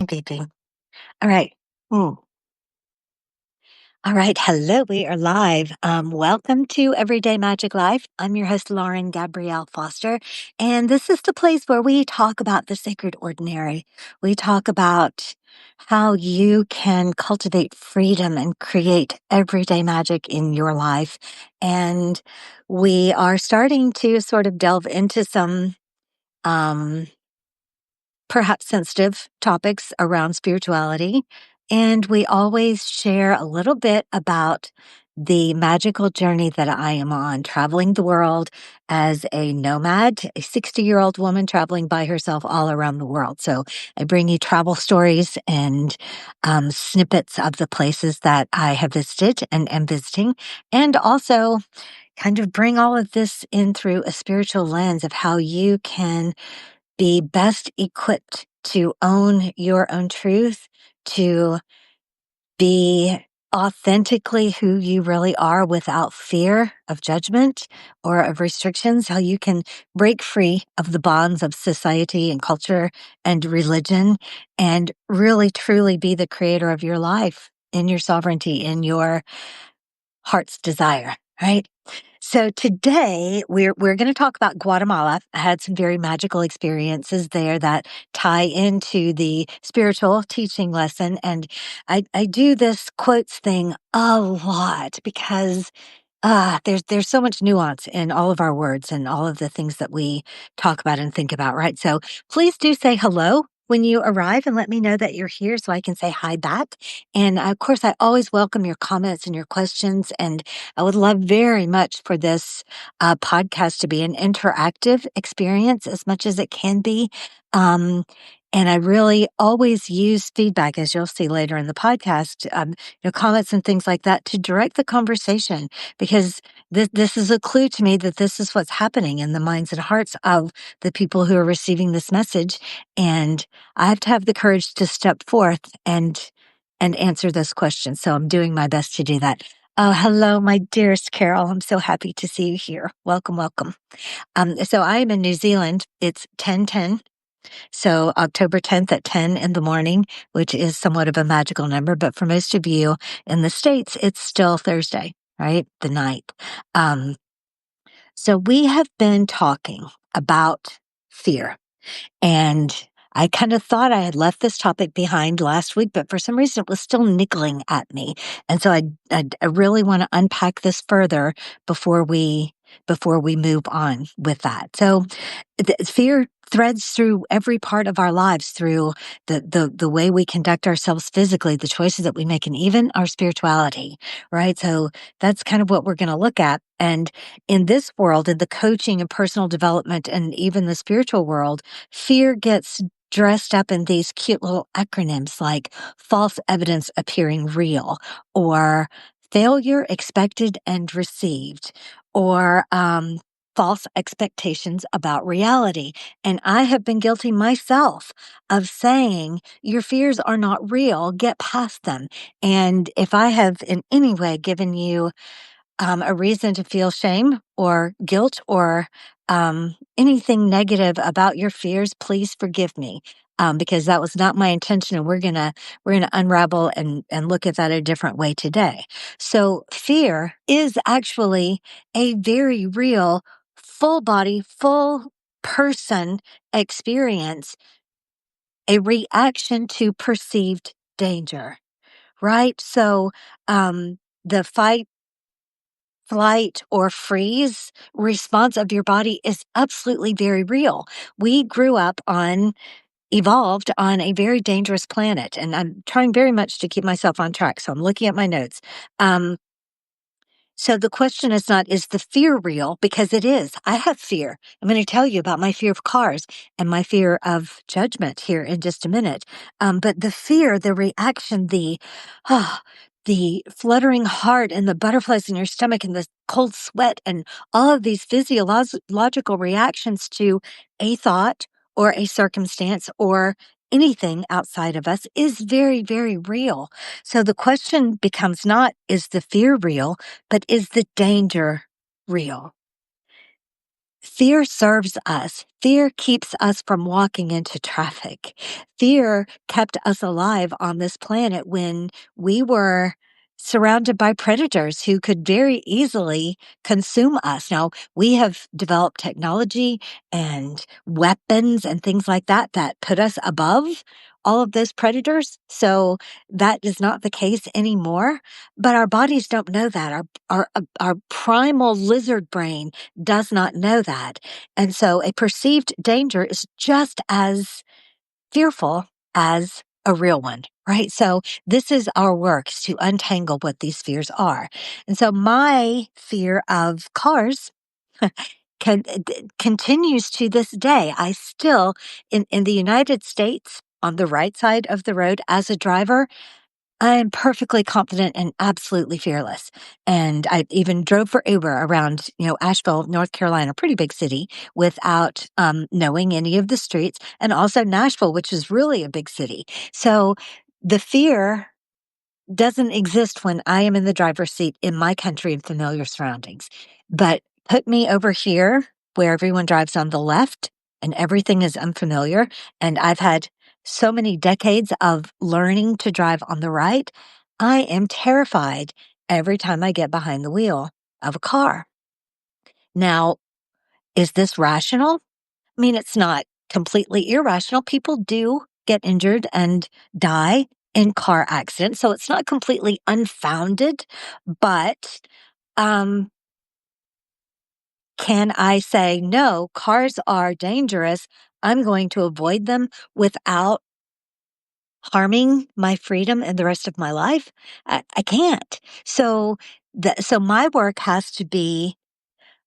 beeping. All right. Mm. All right. Hello. We are live. Welcome to Everyday Magic Life. I'm your host, Lauren Gabrielle Foster. And this is the place where we talk about the sacred ordinary. We talk about how you can cultivate freedom and create everyday magic in your life. And we are starting to sort of delve into some um, perhaps sensitive topics around spirituality. And we always share a little bit about the magical journey that I am on, traveling the world as a nomad, a 60-year-old woman traveling by herself all around the world. So I bring you travel stories and snippets of the places that I have visited and am visiting, and also kind of bring all of this in through a spiritual lens of how you can be best equipped to own your own truth, to be authentically who you really are without fear of judgment or of restrictions, how you can break free of the bonds of society and culture and religion and really truly be the creator of your life in your sovereignty, in your heart's desire, right? So today we're going to talk about Guatemala. I had some very magical experiences there that tie into the spiritual teaching lesson. And I do this quotes thing a lot because there's so much nuance in all of our words and all of the things that we talk about and think about, right? So please do say hello when you arrive and let me know that you're here so I can say hi back. And of course, I always welcome your comments and your questions. And I would love very much for this podcast to be an interactive experience as much as it can be. Um, and I really always use feedback, as you'll see later in the podcast, comments and things like that to direct the conversation, because this is a clue to me that this is what's happening in the minds and hearts of the people who are receiving this message. And I have to have the courage to step forth and answer this question. So I'm doing my best to do that. Oh, hello, my dearest Carol. I'm so happy to see you here. Welcome, welcome. So I am in New Zealand. It's 10:10. So October 10th at 10 in the morning, which is somewhat of a magical number. But for most of you in the States, it's still Thursday, right? The night. So we have been talking about fear. And I kind of thought I had left this topic behind last week, but for some reason it was still niggling at me. And so I really want to unpack this further before we move on with that. So fear threads through every part of our lives, through the way we conduct ourselves physically, the choices that we make, and even our spirituality, right? So that's kind of what we're going to look at. And in this world, in the coaching and personal development, and even the spiritual world, fear gets dressed up in these cute little acronyms like false evidence appearing real, or failure expected and received, or false expectations about reality. And I have been guilty myself of saying, your fears are not real, get past them. And if I have in any way given you a reason to feel shame or guilt or anything negative about your fears, please forgive me. Because that was not my intention, and we're gonna unravel and look at that a different way today. So fear is actually a very real, full body, full person experience, a reaction to perceived danger, right? So the fight, flight, or freeze response of your body is absolutely very real. We grew up evolved on a very dangerous planet, and I'm trying very much to keep myself on track. So I'm looking at my notes. So the question is not, is the fear real? Because it is. I have fear. I'm going to tell you about my fear of cars and my fear of judgment here in just a minute. But the fear, the reaction, the fluttering heart and the butterflies in your stomach and the cold sweat and all of these physiological reactions to a thought or a circumstance or anything outside of us is very, very real. So the question becomes not, is the fear real, but is the danger real? Fear serves us. Fear keeps us from walking into traffic. Fear kept us alive on this planet when we were surrounded by predators who could very easily consume us. Now, we have developed technology and weapons and things like that that put us above all of those predators. So that is not the case anymore. But our bodies don't know that. Our primal lizard brain does not know that. And so a perceived danger is just as fearful as a real one, right? So this is our work is to untangle what these fears are. And so my fear of cars continues to this day. I still, in the United States, on the right side of the road as a driver, I'm perfectly confident and absolutely fearless. And I even drove for Uber around, Asheville, North Carolina, pretty big city, without knowing any of the streets, and also Nashville, which is really a big city. So the fear doesn't exist when I am in the driver's seat in my country in familiar surroundings. But put me over here where everyone drives on the left and everything is unfamiliar. And I've had so many decades of learning to drive on the right. I am terrified every time I get behind the wheel of a car. Now, is this rational? I mean, it's not completely irrational. People do get injured and die in car accidents, so it's not completely unfounded. But um, can I say, no, cars are dangerous? I'm going to avoid them without harming my freedom and the rest of my life? I can't. So my work has to be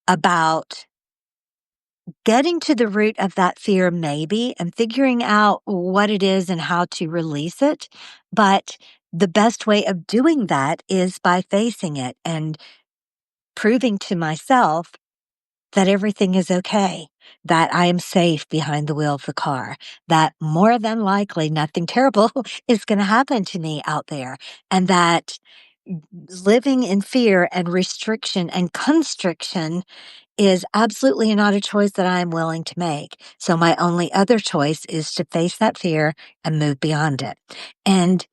about getting to the root of that fear, maybe, and figuring out what it is and how to release it. But the best way of doing that is by facing it and proving to myself that everything is okay, that I am safe behind the wheel of the car, that more than likely nothing terrible is going to happen to me out there, and that living in fear and restriction and constriction is absolutely not a choice that I'm willing to make. So my only other choice is to face that fear and move beyond it. And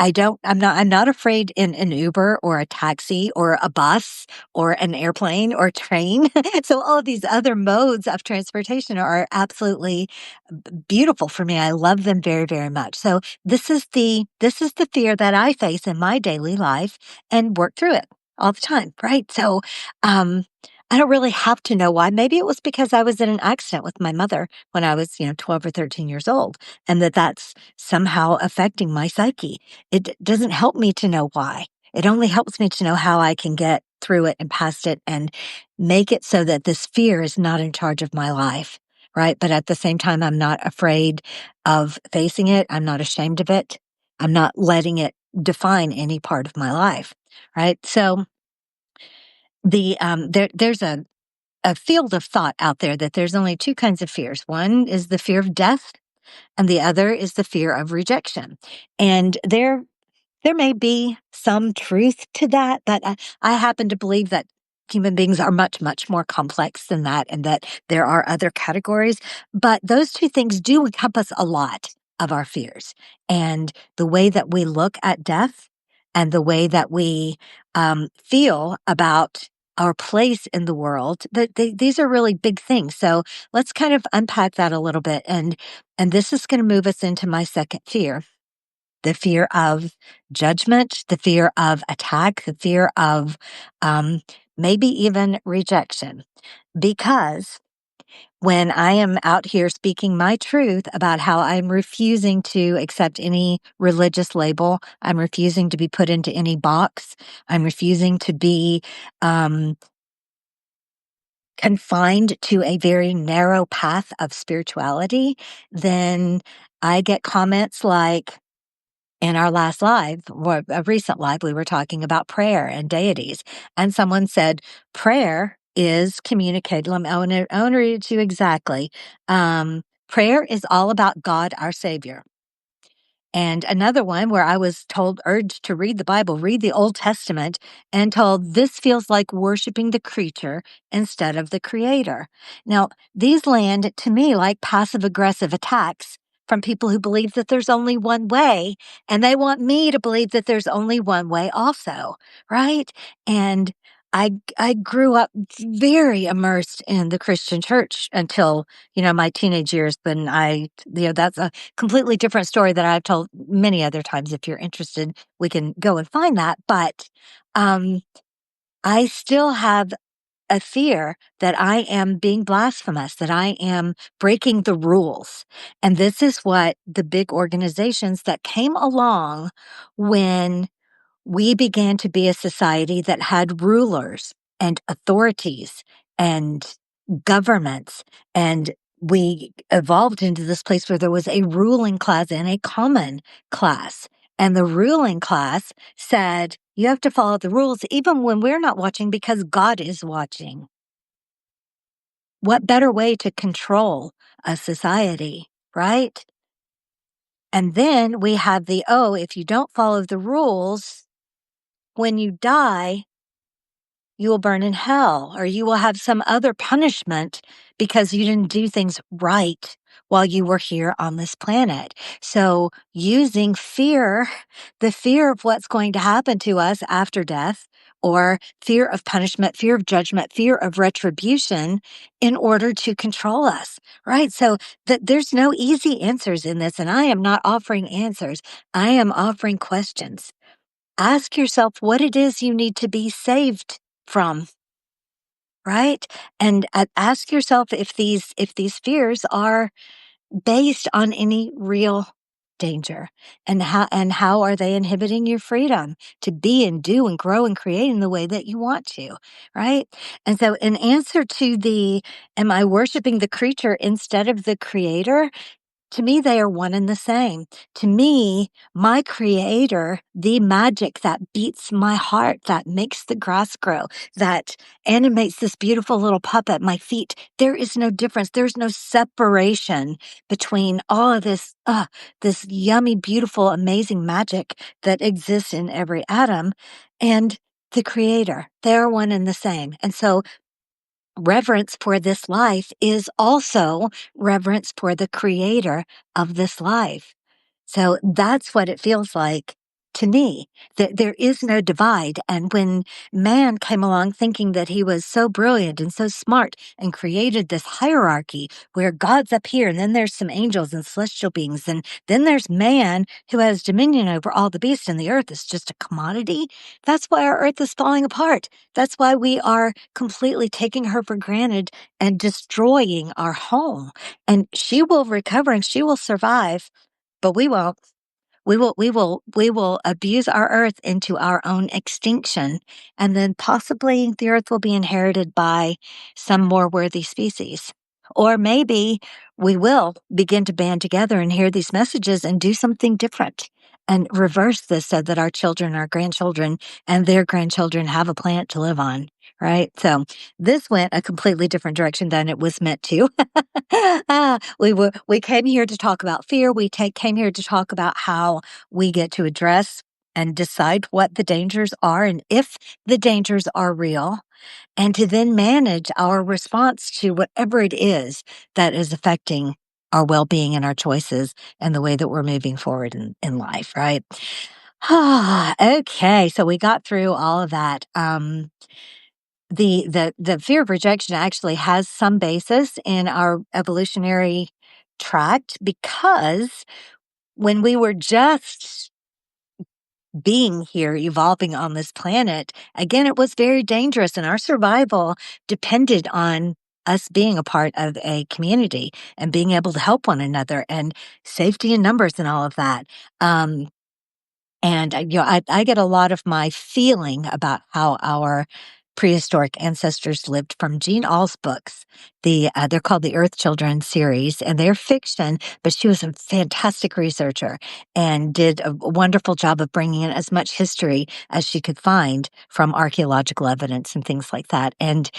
I'm not afraid in an Uber or a taxi or a bus or an airplane or train. So all of these other modes of transportation are absolutely beautiful for me. I love them very, very much. So this is the fear that I face in my daily life and work through it all the time, right? So I don't really have to know why. Maybe it was because I was in an accident with my mother when I was, 12 or 13 years old, and that's somehow affecting my psyche. Doesn't help me to know why. It only helps me to know how I can get through it and past it and make it so that this fear is not in charge of my life, right? But at the same time, I'm not afraid of facing it. I'm not ashamed of it. I'm not letting it define any part of my life, right? So there's a field of thought out there that there's only two kinds of fears. One is the fear of death, and the other is the fear of rejection. And there may be some truth to that, but I happen to believe that human beings are much, much more complex than that, and that there are other categories. But those two things do encompass a lot of our fears. And the way that we look at death and the way that we feel about our place in the world, these are really big things. So let's kind of unpack that a little bit. And this is going to move us into my second fear, the fear of judgment, the fear of attack, the fear of maybe even rejection. Because when I am out here speaking my truth about how I'm refusing to accept any religious label, I'm refusing to be put into any box, I'm refusing to be confined to a very narrow path of spirituality, then I get comments like, in our last live, or a recent live, we were talking about prayer and deities. And someone said, prayer is communicated. I want to read it to you exactly. Prayer is all about God, our Savior. And another one where I was urged to read the Bible, read the Old Testament, and told this feels like worshiping the creature instead of the creator. Now, these land to me like passive aggressive attacks from people who believe that there's only one way, and they want me to believe that there's only one way also, right? And I grew up very immersed in the Christian church until, my teenage years. Then that's a completely different story that I've told many other times. If you're interested, we can go and find that. But um, I still have a fear that I am being blasphemous, that I am breaking the rules. And this is what the big organizations that came along when we began to be a society that had rulers and authorities and governments. And we evolved into this place where there was a ruling class and a common class. And the ruling class said, you have to follow the rules even when we're not watching because God is watching. What better way to control a society, right? And then we have if you don't follow the rules, when you die, you will burn in hell, or you will have some other punishment because you didn't do things right while you were here on this planet. So, using fear, the fear of what's going to happen to us after death, or fear of punishment, fear of judgment, fear of retribution in order to control us, right? So, there's no easy answers in this, and I am not offering answers. I am offering questions. Ask yourself what it is you need to be saved from, right? And ask yourself if these fears are based on any real danger, and how are they inhibiting your freedom to be and do and grow and create in the way that you want to, right? And so in answer to the am I worshiping the creature instead of the creator? To me, they are one and the same. To me, my creator, the magic that beats my heart, that makes the grass grow, that animates this beautiful little pup at my feet, there is no difference. There's no separation between all of this yummy, beautiful, amazing magic that exists in every atom and the creator. They're one and the same. And so reverence for this life is also reverence for the creator of this life. So that's what it feels like to me, that there is no divide. And when man came along thinking that he was so brilliant and so smart and created this hierarchy where God's up here, and then there's some angels and celestial beings, and then there's man who has dominion over all the beasts, and the earth is just a commodity. That's why our earth is falling apart. That's why we are completely taking her for granted and destroying our home. And she will recover and she will survive, but we won't. We will abuse our earth into our own extinction, and then possibly the earth will be inherited by some more worthy species. Or maybe we will begin to band together and hear these messages and do something different and reverse this so that our children, our grandchildren, and their grandchildren have a planet to live on, right? So this went a completely different direction than it was meant to. We came here to talk about fear. Came here to talk about how we get to address and decide what the dangers are and if the dangers are real, and to then manage our response to whatever it is that is affecting our well-being and our choices and the way that we're moving forward in life, right? Okay, so we got through all of that. The fear of rejection actually has some basis in our evolutionary tract, because when we were just being here, evolving on this planet, again, it was very dangerous, and our survival depended on us being a part of a community and being able to help one another, and safety in numbers and all of that. And I get a lot of my feeling about how our prehistoric ancestors lived from Jean Auel's books. They're called the Earth Children series, and they're fiction, but she was a fantastic researcher and did a wonderful job of bringing in as much history as she could find from archaeological evidence and things like that. And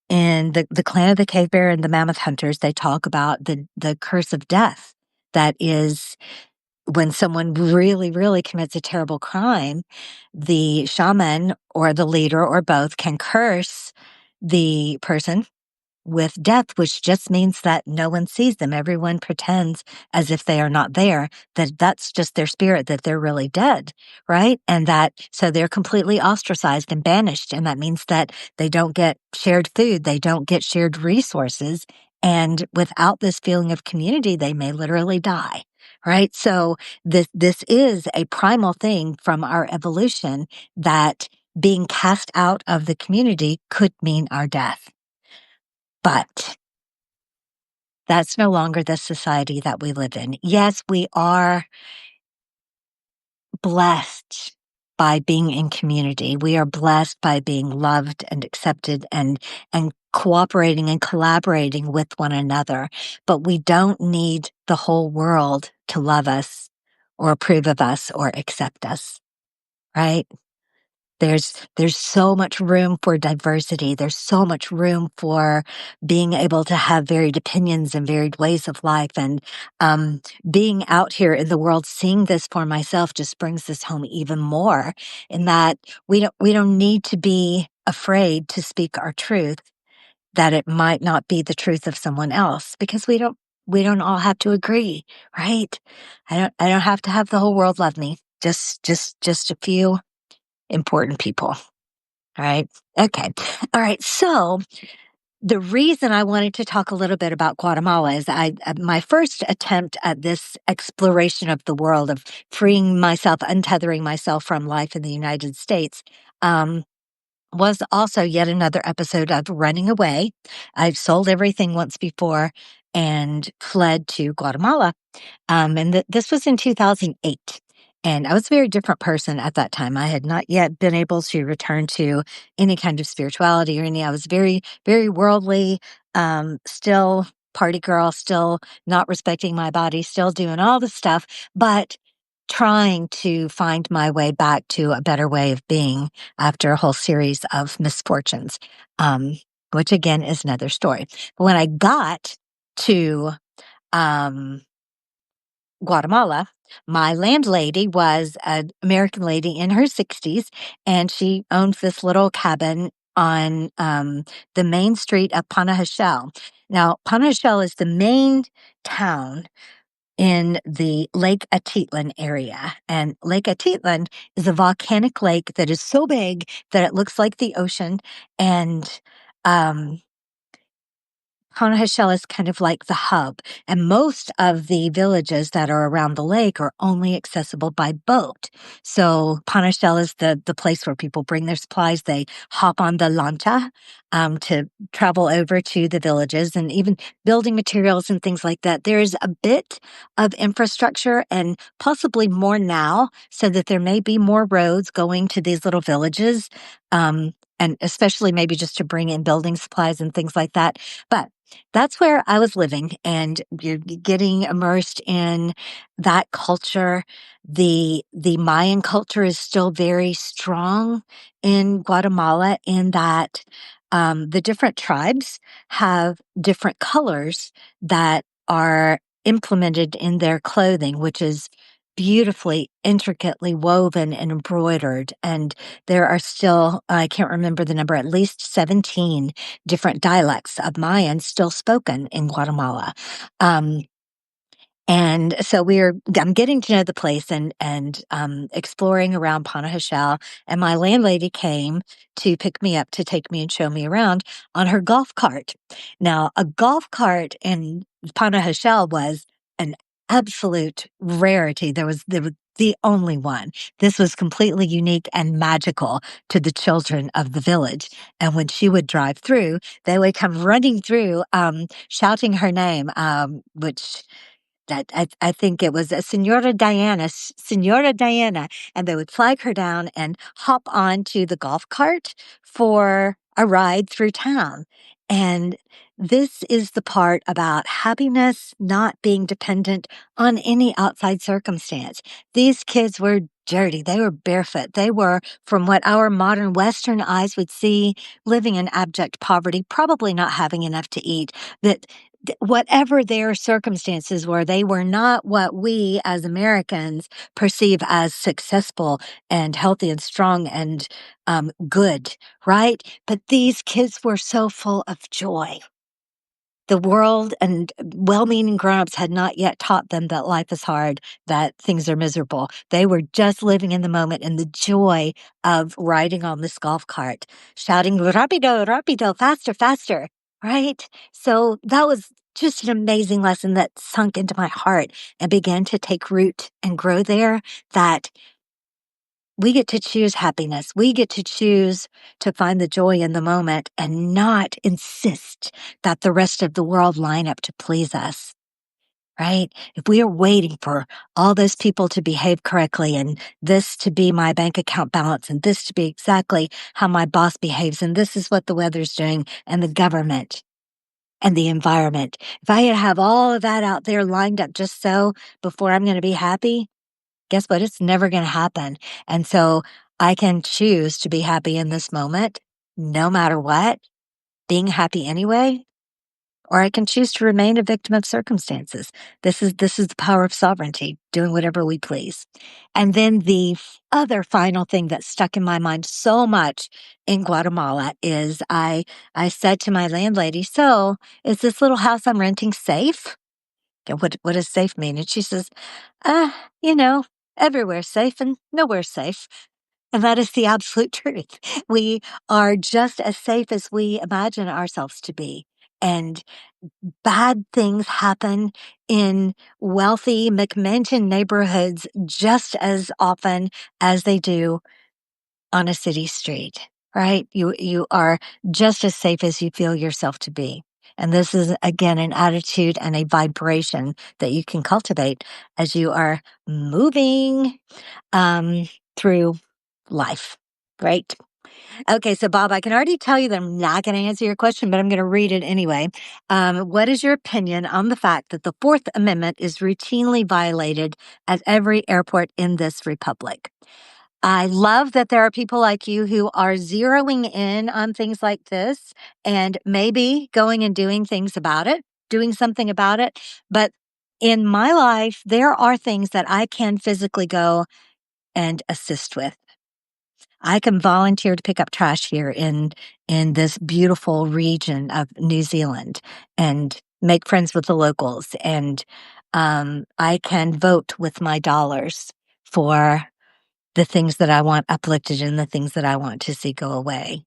in the Clan of the Cave Bear and the Mammoth Hunters, they talk about the curse of death that is when someone really, really commits a terrible crime, the shaman or the leader or both can curse the person with death, which just means that no one sees them. Everyone pretends as if they are not there, that that's just their spirit, that they're really dead, right? And that, so they're completely ostracized and banished. And that means that they don't get shared food, they don't get shared resources. And without this feeling of community, they may literally die, right? So this is a primal thing from our evolution, that being cast out of the community could mean our death. But that's no longer the society that we live in. Yes, we are blessed by being in community. We are blessed by being loved and accepted and cooperating and collaborating with one another. But we don't need the whole world to love us or approve of us or accept us, right? There's so much room for diversity. There's so much room for being able to have varied opinions and varied ways of life. And being out here in the world, seeing this for myself, just brings this home even more. In that we don't need to be afraid to speak our truth, that it might not be the truth of someone else, because we don't all have to agree, right? I don't have to have the whole world love me. Just a few important people. All right. Okay. All right. So the reason I wanted to talk a little bit about Guatemala is my first attempt at this exploration of the world, of freeing myself, untethering myself from life in the United States, was also yet another episode of running away. I've sold everything once before and fled to Guatemala. And this was in 2008. And I was a very different person at that time. I had not yet been able to return to any kind of spirituality or any. I was very, very worldly, still party girl, still not respecting my body, still doing all the stuff, but trying to find my way back to a better way of being after a whole series of misfortunes, which again is another story. But when I got to um, Guatemala, my landlady was an American lady in her 60s, and she owned this little cabin on the main street of Panajachel. Now, Panajachel is the main town in the Lake Atitlan area. And Lake Atitlan is a volcanic lake that is so big that it looks like the ocean. And Panajachel is kind of like the hub, and most of the villages that are around the lake are only accessible by boat. So Panajachel is the place where people bring their supplies. They hop on the lancha to travel over to the villages, and even building materials and things like that. There is a bit of infrastructure, and possibly more now, so that there may be more roads going to these little villages, and especially maybe just to bring in building supplies and things like that. But that's where I was living, and you're getting immersed in that culture. The Mayan culture is still very strong in Guatemala, in that the different tribes have different colors that are implemented in their clothing, which is beautifully, intricately woven and embroidered. And there are still, I can't remember the number, at least 17 different dialects of Mayan still spoken in Guatemala. And so I'm getting to know the place, and exploring around Panajachel. And my landlady came to pick me up, to take me and show me around on her golf cart. Now, a golf cart in Panajachel was an absolute rarity. There was the only one. This was completely unique and magical to the children of the village. And when she would drive through, they would come running through, shouting her name, which that I think it was a Senora Diana, and they would flag her down and hop onto the golf cart for a ride through town. And this is the part about happiness not being dependent on any outside circumstance. These kids were dirty. They were barefoot. They were, from what our modern Western eyes would see, living in abject poverty, probably not having enough to eat. That whatever their circumstances were, they were not what we as Americans perceive as successful and healthy and strong and good, right? But these kids were so full of joy. The world and well-meaning grown-ups had not yet taught them that life is hard, that things are miserable. They were just living in the moment and the joy of riding on this golf cart, shouting, "Rapido, rapido, faster, faster," right? So that was just an amazing lesson that sunk into my heart and began to take root and grow there, that we get to choose happiness. We get to choose to find the joy in the moment and not insist that the rest of the world line up to please us, right? If we are waiting for all those people to behave correctly and this to be my bank account balance and this to be exactly how my boss behaves and this is what the weather's doing and the government and the environment, if I have all of that out there lined up just so before I'm going to be happy, guess what? It's never going to happen. And so I can choose to be happy in this moment, no matter what, being happy anyway, or I can choose to remain a victim of circumstances. This is the power of sovereignty, doing whatever we please. And then the other final thing that stuck in my mind so much in Guatemala is I said to my landlady, "So, is this little house I'm renting safe?" And what does safe mean? And she says, uh, you know, everywhere's safe and nowhere's safe. And that is the absolute truth. We are just as safe as we imagine ourselves to be. And bad things happen in wealthy McMansion neighborhoods just as often as they do on a city street, right? You are just as safe as you feel yourself to be. And this is again an attitude and a vibration that you can cultivate as you are moving through life, right? Okay, so Bob, I can already tell you that I'm not going to answer your question, but I'm going to read it anyway. What is your opinion on the fact that the Fourth Amendment is routinely violated at every airport in this republic? I love that there are people like you who are zeroing in on things like this and maybe going and doing things about it, doing something about it. But in my life, there are things that I can physically go and assist with. I can volunteer to pick up trash here in this beautiful region of New Zealand and make friends with the locals. And I can vote with my dollars for the things that I want uplifted and the things that I want to see go away.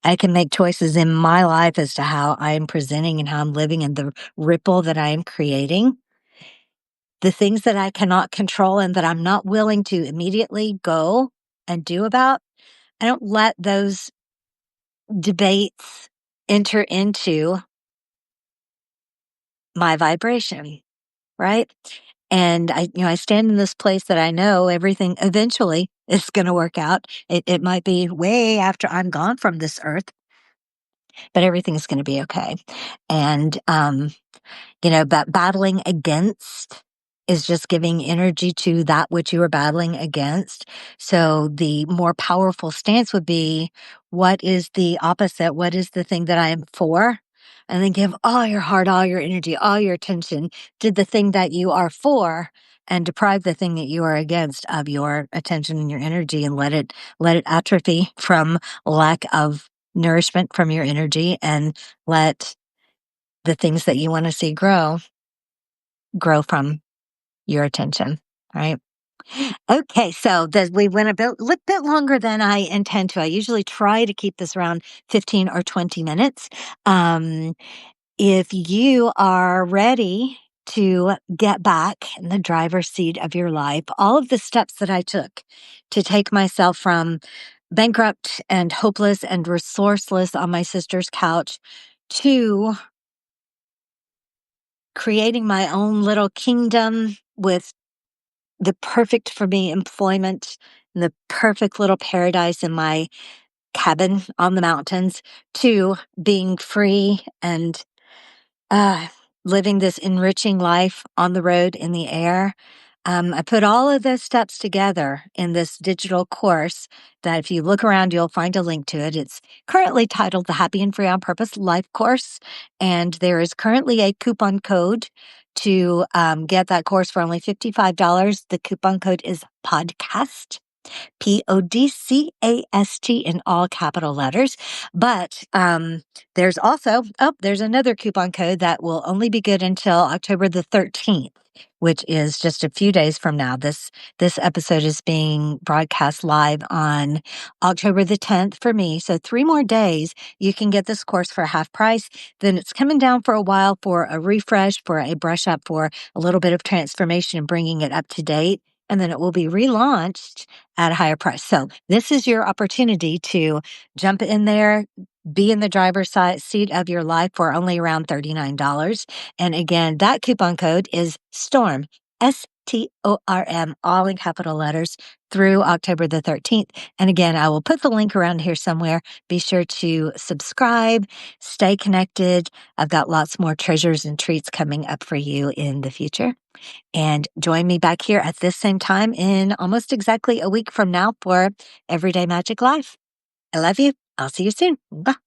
I can make choices in my life as to how I am presenting and how I'm living and the ripple that I am creating. The things that I cannot control and that I'm not willing to immediately go and do about, I don't let those debates enter into my vibration, right? And I stand in this place that I know everything eventually is going to work out. It might be way after I'm gone from this earth, but everything's going to be okay. And, but battling against is just giving energy to that which you are battling against. So the more powerful stance would be, what is the opposite? What is the thing that I am for? And then give all your heart, all your energy, all your attention to the thing that you are for and deprive the thing that you are against of your attention and your energy and let it atrophy from lack of nourishment from your energy and let the things that you want to see grow from your attention, right? Okay, so we went a bit longer than I intend to. I usually try to keep this around 15 or 20 minutes. If you are ready to get back in the driver's seat of your life, all of the steps that I took to take myself from bankrupt and hopeless and resourceless on my sister's couch to creating my own little kingdom with the perfect for me employment and the perfect little paradise in my cabin on the mountains to being free and uh, living this enriching life on the road in the air. I put all of those steps together in this digital course that if you look around, you'll find a link to it. It's currently titled the Happy and Free on Purpose Life Course. And there is currently a coupon code to get that course for only $55. The coupon code is podcast. PODCAST in all capital letters. But there's also, there's another coupon code that will only be good until October the 13th, which is just a few days from now. This episode is being broadcast live on October the 10th for me. So 3 more days, you can get this course for half price. Then it's coming down for a while for a refresh, for a brush up, for a little bit of transformation and bringing it up to date. And then it will be relaunched at a higher price. So this is your opportunity to jump in there, be in the driver's seat of your life for only around $39. And again, that coupon code is STORM, STORM, all in capital letters through October the 13th. And again, I will put the link around here somewhere. Be sure to subscribe, stay connected. I've got lots more treasures and treats coming up for you in the future. And join me back here at this same time in almost exactly a week from now for Everyday Magic Life. I love you. I'll see you soon. Bye.